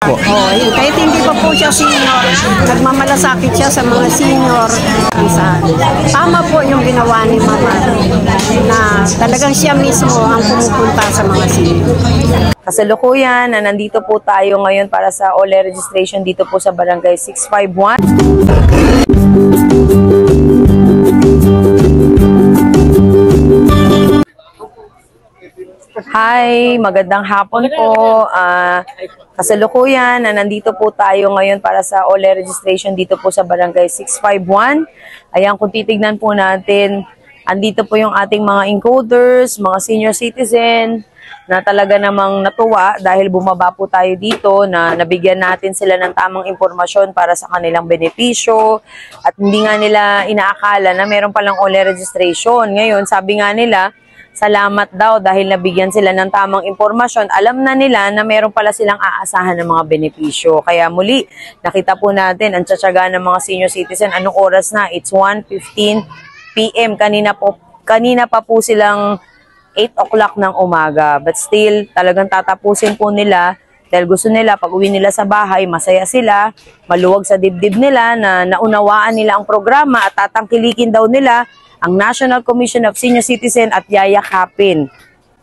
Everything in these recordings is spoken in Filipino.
po. Oh, yun. Kahit hindi pa po siya senior, nagmamalasakit siya sa mga senior. Tama po yung ginawa ni Mama na talagang siya mismo ang pumupunta sa mga senior. Kasalukuyan na nandito po tayo ngayon para sa OLE registration dito po sa Barangay 651. Hi, magandang hapon po. Kasalukuyan na nandito po tayo ngayon para sa OLE registration dito po sa Barangay 651. Ayan, kung titignan po natin, andito po yung ating mga encoders, mga senior citizen, na talaga namang natuwa dahil bumaba po tayo dito na nabigyan natin sila ng tamang impormasyon para sa kanilang benepisyo at hindi nga nila inaakala na meron palang OLE registration. Ngayon, sabi nga nila, salamat daw dahil nabigyan sila ng tamang impormasyon. Alam na nila na meron pala silang aasahan ng mga benepisyo. Kaya muli, nakita po natin ang tsatsaga ng mga senior citizen. Anong oras na? It's 1:15 PM. Kanina pa po silang 8 o'clock ng umaga. But still, talagang tatapusin po nila dahil gusto nila pag uwi nila sa bahay, masaya sila, maluwag sa dibdib nila na naunawaan nila ang programa at tatangkilikin daw nila ang National Commission of Senior Citizen at yayakapin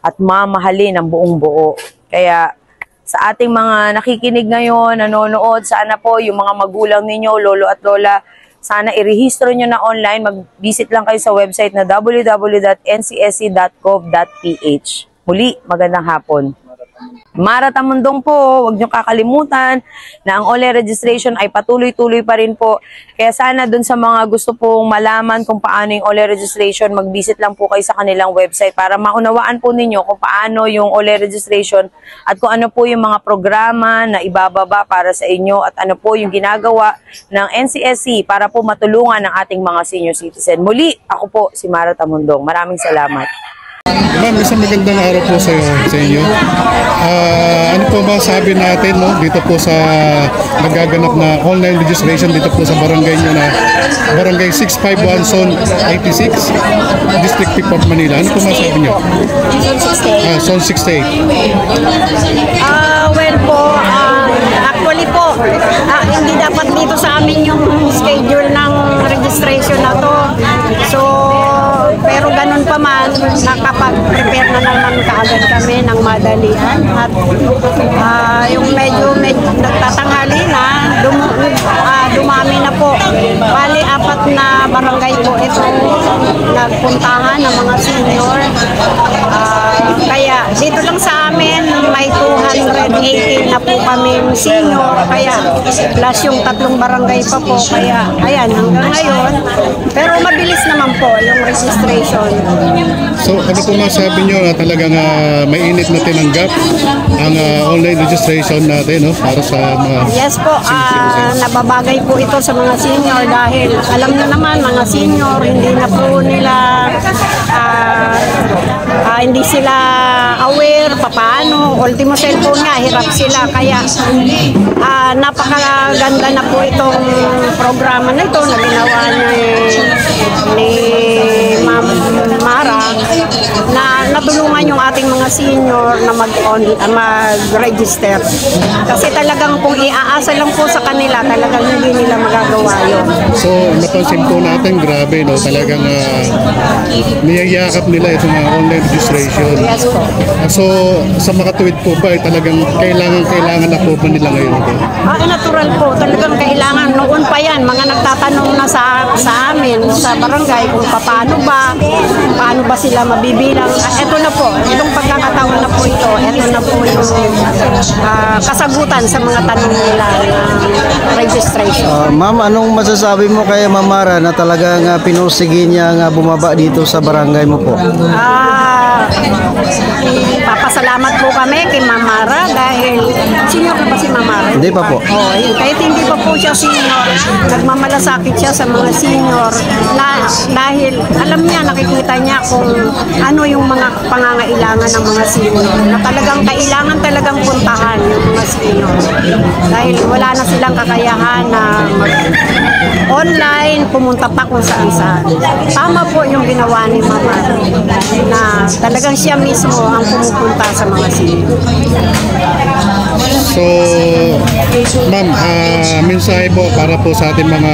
at mamahalin ang buong buo. Kaya sa ating mga nakikinig ngayon, nanonood, sana po yung mga magulang ninyo, lolo at lola, sana irehistro nyo na online. Mag-visit lang kayo sa website na www.ncsc.gov.ph. Muli, magandang hapon. Mara Tamundong po, huwag nyo kakalimutan na ang OLE registration ay patuloy-tuloy pa rin po. Kaya sana dun sa mga gusto pong malaman kung paano yung OLE registration, mag-visit lang po kayo sa kanilang website para maunawaan po ninyo kung paano yung OLE registration at kung ano po yung mga programa na ibababa para sa inyo at ano po yung ginagawa ng NCSC para po matulungan ang ating mga senior citizen. Muli, ako po si Mara Tamundong. Maraming salamat. Ma'am, isang magandang araw po sa inyo. Ano po ba sabi natin dito po sa nagaganap na online registration dito po sa barangay nyo na Barangay 651 Zone 86, District 5 of Manila. Ano po masabi nyo? Zone 68. Well po, actually po, hindi dapat dito sa amin yung schedule ng registration na to. So, pero ganun pa man, nakapag-prepare na naman kaagad kami ng madalian at yung medyo nagtatanghali na, dumami na po. Bali, 4 na barangay po itong nagpuntahan ng mga senior. Kaya dito lang sa amin, may 218 na po kami senior. Kaya plus yung 3 barangay pa po. Kaya ayan, hanggang ngayon. Pero mabilis naman po yung registration. So ano po masabi nyo na talagang may init na tinanggap ang online registration natin para sa mga Yes po, nababagay po ito sa mga senior dahil alam nyo naman mga senior, hindi na po nila hindi sila aware paano, ultimo cellphone nga, hirap sila, kaya napakaganda na po itong programa na ito na ginawa ni Ma'am Mara na natulungan yung ating mga senior na mag-register. Kasi talagang kung iaasa lang po sa kanila, talagang hindi nila magagawa yun. So, napansin po natin, grabe, talagang niyayakap nila itong online registration. Yes po. So, sa makatuwid po ba, talagang kailangan na po ba nila ngayon? Natural po. Talagang kailangan. Noon pa yan, mga nagtatanong na sa amin, sa barangay, kung paano ba sila mabibilang. Ito na po. Itong pagkakataon na po ito. Ito na po yung kasagutan sa mga tanong nila na registration. Ma'am, anong masasabi mo kay Ma'am Mara na talagang pinursige niya nga bumaba dito sa barangay mo po? Papasalamat po kami kay Ma'am Mara dahil senior na ba si Ma'am Mara? Hindi pa po. Kahit hindi pa po siya senior, nagmamalasakit siya sa mga senior na dahil alam niya, nakikita niya kung ano yung mga pangangailangan ng mga senior na talagang kailangan talagang puntahan yung mga senior dahil wala na silang kakayahan na online, pumunta pa kung saan-saan. Tama po yung ginawa ni Mama na talagang siya mismo ang pumupunta sa mga senior. So, Ma'am, mensahe po para po sa ating mga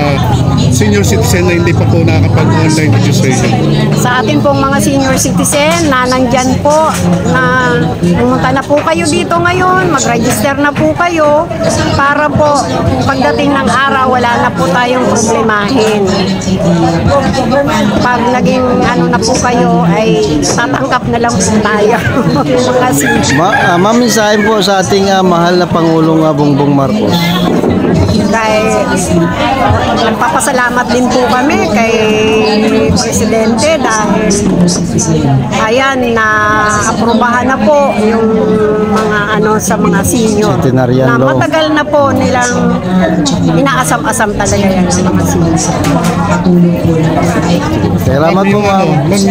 senior citizen na hindi pa po nakakapag-online registration. Sa atin pong mga senior citizen na nandyan po, na pumunta na po kayo dito ngayon, mag-register na po kayo para po pagdating ng araw, wala na po tayong problemahin. Pag naging ano na po kayo, ay tatanggap na lang po tayo. Mga senior. Mamisahin po sa ating mahal na Pangulong Bongbong Marcos. Dahil nagpapasalamat din po kami kay Presidente dahil ayan na aprobahan na po yung mga ano sa mga senior Centenarian na law. matagal na po nilang inaasam-asam talaga yan ng mga senior. Salamat po, ma'am. Ma'am,